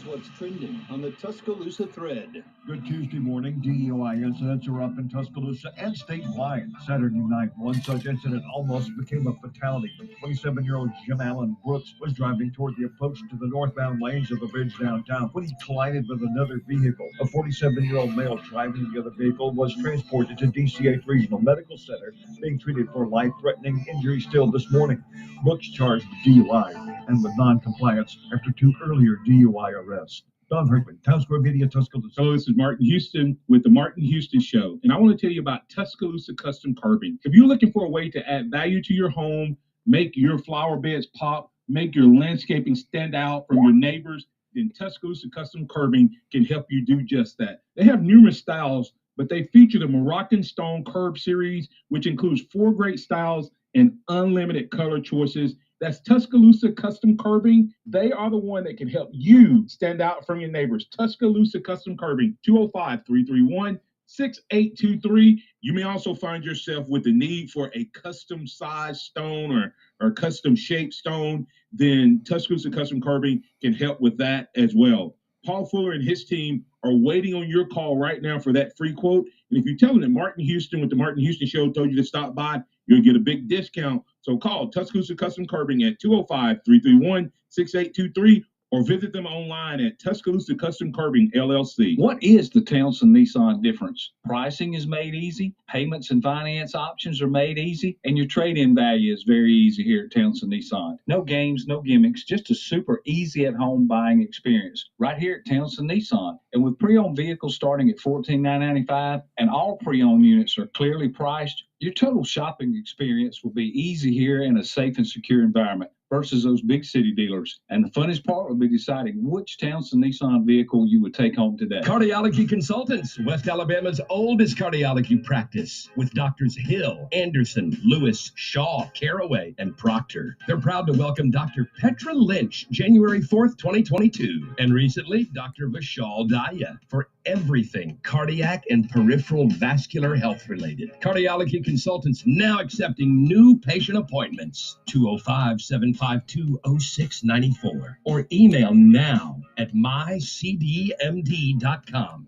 what's trending on the Tuscaloosa thread. Good Tuesday morning. DUI incidents are up in Tuscaloosa and statewide. Saturday night, one such incident almost became a fatality. 27-year-old Jim Allen Brooks was driving toward the approach to the northbound lanes of the bridge downtown when he collided with another vehicle. A 47-year-old male driving the other vehicle was transported to DCH Regional Medical Center, being treated for life-threatening injuries still this morning. Brooks charged with DUI and with non-compliance after 2 earlier DUI arrests. Don Hertman, Town Square Media, Tuscaloosa. Hello, this is Martin Houston with the Martin Houston Show, and I want to tell you about Tuscaloosa Custom Curbing. If you're looking for a way to add value to your home, make your flower beds pop, make your landscaping stand out from your neighbors, then Tuscaloosa Custom Curbing can help you do just that. They have numerous styles, but they feature the Moroccan Stone Curb series, which includes 4 great styles and unlimited color choices. That's Tuscaloosa Custom Curbing. They are the one that can help you stand out from your neighbors. Tuscaloosa Custom Curbing, 205-331-6823. You may also find yourself with the need for a custom size stone or custom shaped stone. Then Tuscaloosa Custom Curbing can help with that as well. Paul Fuller and his team are waiting on your call right now for that free quote. And if you tell them that Martin Houston with the Martin Houston Show told you to stop by, you'll get a big discount. So call Tuscaloosa Custom Curbing at 205-331-6823 or visit them online at Tuscaloosa Custom Curbing, LLC. What is the Townsend Nissan difference? Pricing is made easy, payments and finance options are made easy, and your trade-in value is very easy here at Townsend Nissan. No games, no gimmicks, just a super easy at-home buying experience right here at Townsend Nissan. And with pre-owned vehicles starting at $14,995 and all pre-owned units are clearly priced, your total shopping experience will be easy here in a safe and secure environment versus those big city dealers. And the funnest part will be deciding which Townsend Nissan vehicle you would take home today. Cardiology Consultants, West Alabama's oldest cardiology practice, with Doctors Hill, Anderson, Lewis, Shaw, Caraway, and Proctor. They're proud to welcome Dr. Petra Lynch, January 4th, 2022, and recently, Dr. Vishal Daya, for everything cardiac and peripheral vascular health related. Cardiology Consultants now accepting new patient appointments. 205-752-0694 or email now at mycdmd.com.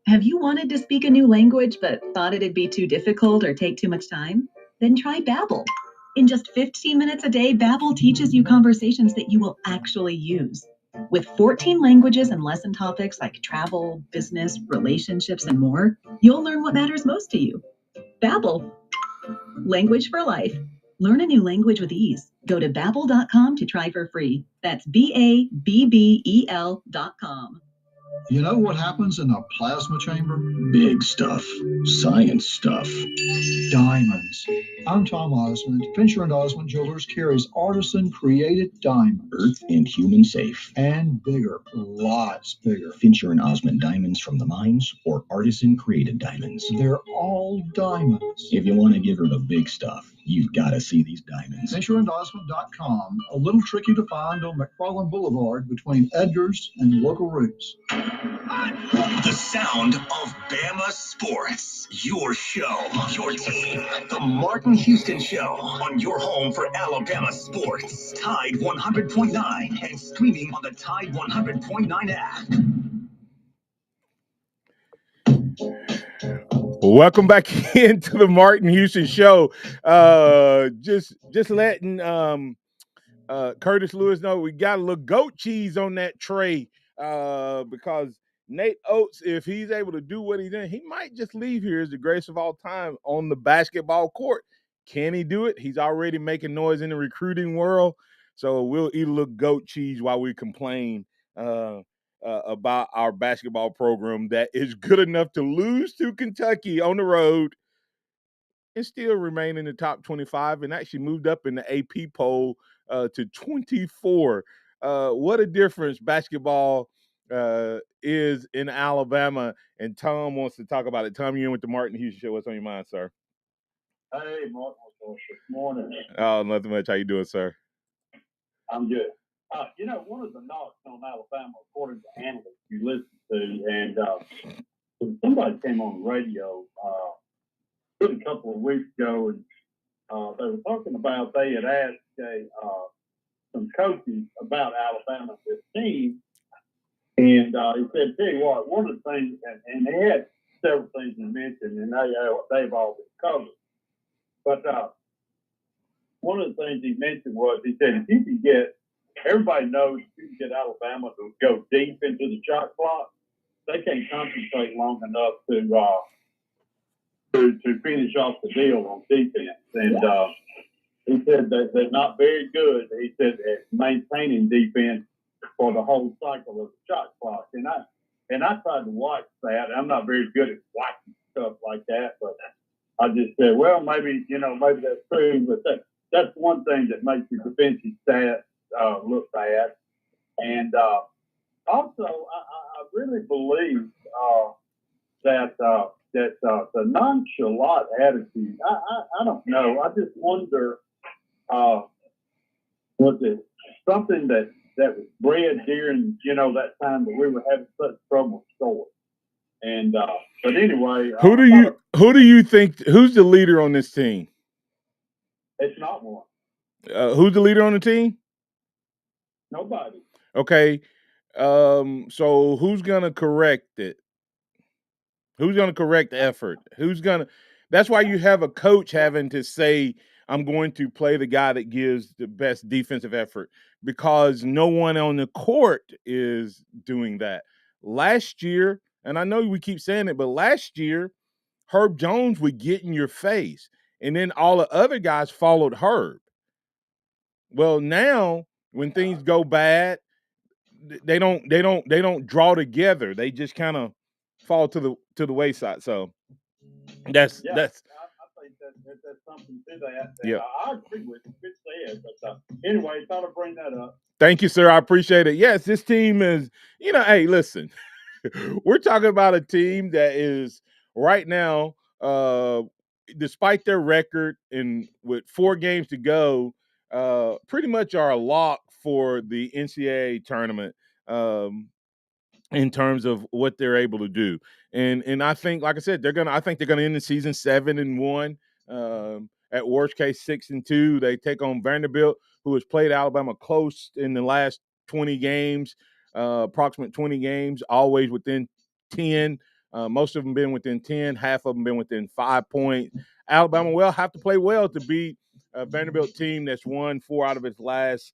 Have you wanted to speak a new language but thought it'd be too difficult or take too much time? Then try Babbel. In just 15 minutes a day, Babbel teaches you conversations that you will actually use. With 14 languages and lesson topics like travel, business, relationships, and more, you'll learn what matters most to you. Babbel. Language for life. Learn a new language with ease. Go to Babbel.com to try for free. That's BABBEL.com. You know what happens in a plasma chamber? Big stuff. Science stuff. Diamonds. I'm Tom Osmond. Fincher & Osmond Jewelers carries artisan-created diamonds. Earth and human safe. And bigger. Lots bigger. Fincher & Osmond diamonds from the mines or artisan-created diamonds. They're all diamonds. If you want to give her the big stuff, you've got to see these diamonds. FincherandOsmond.com, a little tricky to find on McFarland Boulevard between Edgar's and Local Roots. The sound of Bama sports. Your show, your team. The Martin Houston Show on your home for Alabama sports. Tide 100.9 and streaming on the Tide 100.9 app. Welcome back into the Martin Houston Show. Just letting Curtis Lewis know we got a little goat cheese on that tray because Nate Oates, if he's able to do what he did, he might just leave here as the greatest of all time on the basketball court. Can he do it? He's already making noise in the recruiting world, so we'll eat a little goat cheese while we complain about our basketball program that is good enough to lose to Kentucky on the road and still remain in the top 25 and actually moved up in the AP poll to 24. What a difference basketball is in Alabama, and Tom wants to talk about it. Tom, you're in with the Martin Houston Show. What's on your mind, sir? Hey, Martin. Good morning. Oh, nothing much. How you doing, sir? I'm good. One of the knocks on Alabama, according to analysts you listen to, and somebody came on the radio a couple of weeks ago, and they were talking about they had asked some coaches about Alabama, this team, And he said, tell you what, one of the things, and they had several things he mentioned, and they've all been covered. But one of the things he mentioned was, he said, if you can get, everybody knows if you can get Alabama to go deep into the shot clock, they can't concentrate long enough to finish off the deal on defense. And he said that they're not very good, he said, at maintaining defense for the whole cycle of the shot clock. And I tried to watch that. I'm not very good at watching stuff like that, but I just said, well, maybe that's true, but that's one thing that makes your defensive stats look bad. And also, I really believe that the nonchalant attitude, I don't know. I just wonder, was it something that was bred during, that time that we were having such trouble scoring? And but anyway, who do you think, who's the leader on this team? It's not one. Who's the leader on the team? Nobody. Okay. So who's gonna correct it? Who's gonna correct the effort? That's why you have a coach having to say, I'm going to play the guy that gives the best defensive effort, because no one on the court is doing that. Last year, and I know we keep saying it, but last year, Herb Jones would get in your face, and then all the other guys followed Herb. Well, now when things go bad, they don't draw together. They just kind of fall to the wayside. So that's I think that's something to that. Yeah. I agree with you. Good said. But anyway, thought I'd bring that up. Thank you, sir. I appreciate it. Yes, this team is, hey, listen, we're talking about a team that is right now, despite their record and with 4 games to go, pretty much are a lock for the NCAA tournament. In terms of what they're able to do. And I think, like I said, I think they're gonna end the season 7-1. At worst case, 6-2. They take on Vanderbilt, who has played Alabama close in the last 20 games, approximate 20 games, always within 10. Most of them been within 10, half of them been within 5 points. Alabama will have to play well to beat a Vanderbilt team that's won 4 out of its last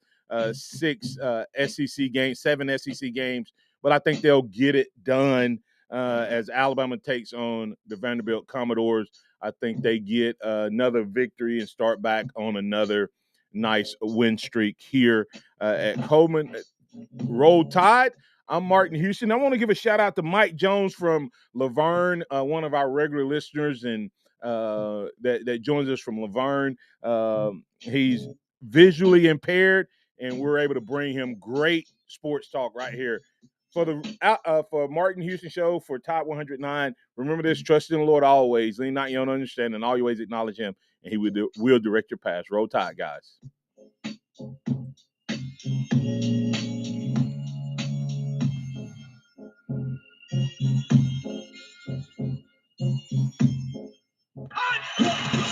6 SEC games, 7 SEC games. But I think they'll get it done as Alabama takes on the Vanderbilt Commodores. I think they get another victory and start back on another nice win streak here at Coleman. Roll Tide. I'm Martin Houston. I want to give a shout out to Mike Jones from Laverne, one of our regular listeners, and that joins us from Laverne. He's visually impaired, and we're able to bring him great sports talk right here. For Martin Houston Show, for Top 109, remember this: trust in the Lord always. Lean not your own understanding, and all your ways acknowledge Him, and He will direct your paths. Roll Tide, guys.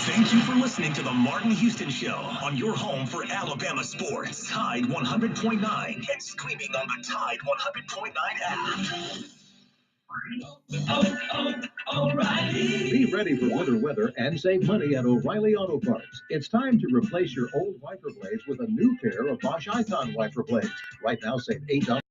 Thank you for listening to the Martin Houston Show on your home for Alabama sports. Tide 100.9 and streaming on the Tide 100.9 app. O'Reilly. Be ready for winter weather and save money at O'Reilly Auto Parts. It's time to replace your old wiper blades with a new pair of Bosch Icon wiper blades. Right now, save $8